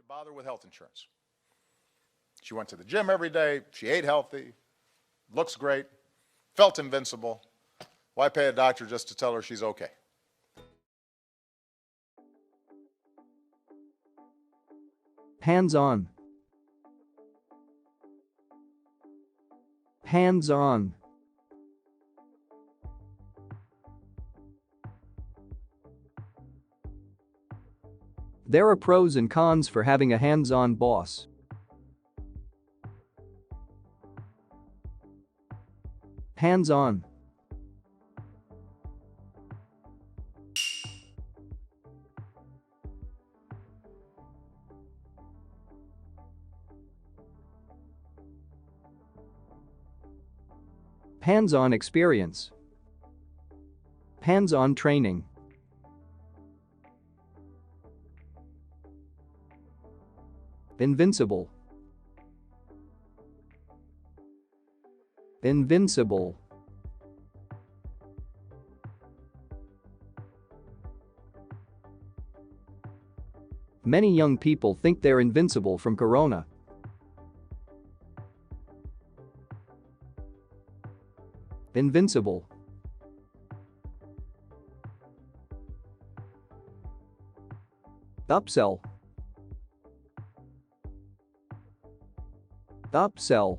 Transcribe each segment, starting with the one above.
bother with health insurance. She went to the gym every day, she ate healthy, looks great, felt invincible. Why pay a doctor just to tell her she's okay? Hands-on. Hands-on. There are pros and cons for having a hands-on boss. Hands-on. Hands-on experience. Hands-on training. Invincible. Invincible. Many young people think they're invincible from corona. Invincible. Upsell. Upsell.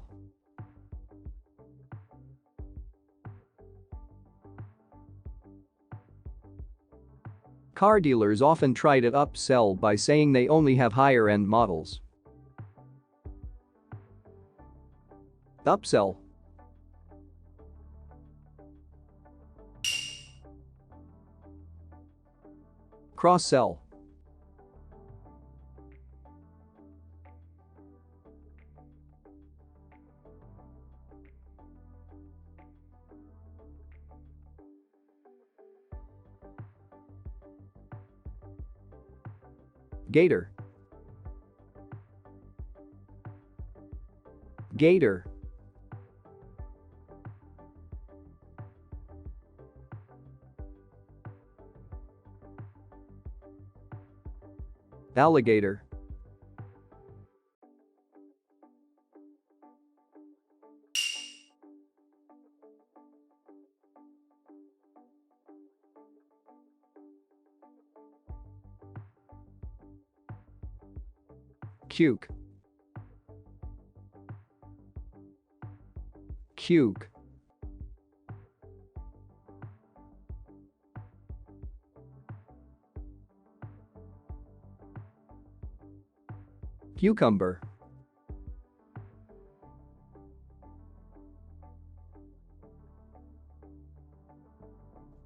Car dealers often try to upsell by saying they only have higher-end models. Upsell. Cross-sell. Gator. Gator. Alligator. Cuke. Cuke. Cucumber.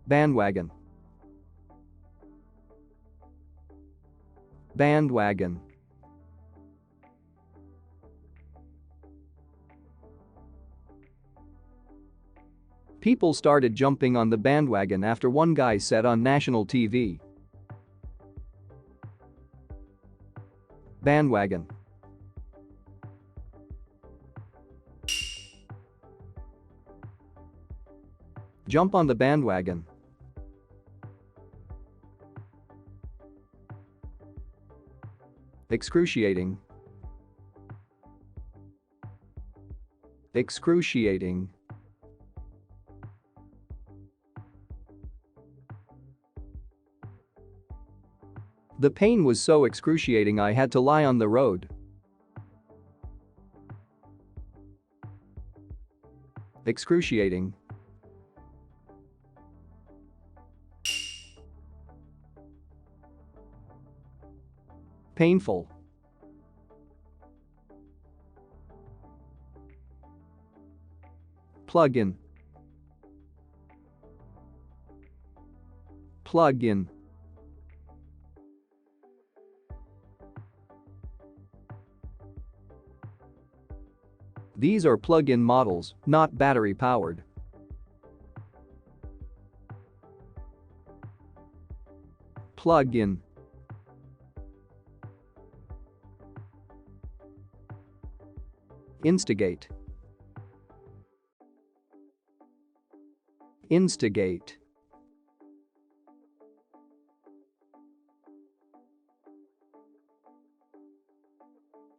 Bandwagon. Bandwagon. People started jumping on the bandwagon after one guy said on national TV. Bandwagon. Jump on the bandwagon. Excruciating. Excruciating. The pain was so excruciating I had to lie on the road. Excruciating. Painful. Plug-in. Plug-in. These are plug-in models, not battery-powered. Plug-in. Instigate. Instigate.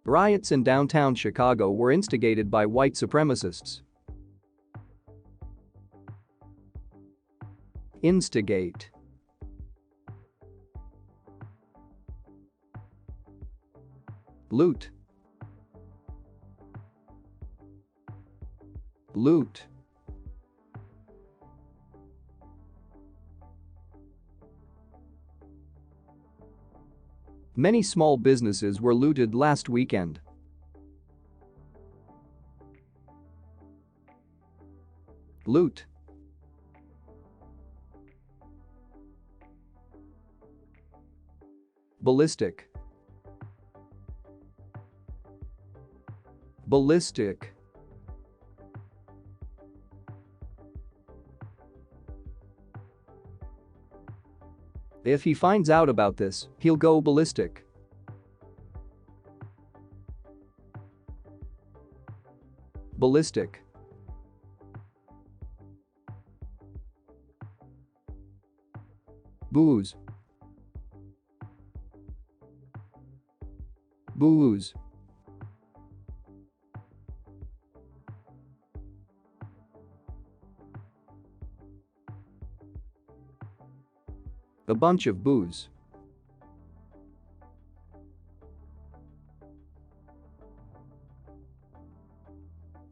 Riots in downtown Chicago were instigated by white supremacists. Instigate. Loot. Loot. Many small businesses were looted last weekend. Loot. Ballistic. Ballistic. If he finds out about this, he'll go ballistic. Ballistic. Booze. Booze. A bunch of booze.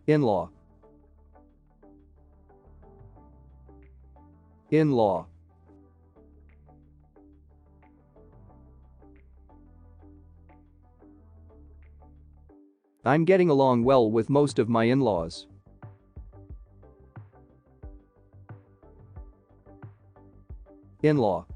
In-law. In-law. I'm getting along well with most of my in-laws. In-law.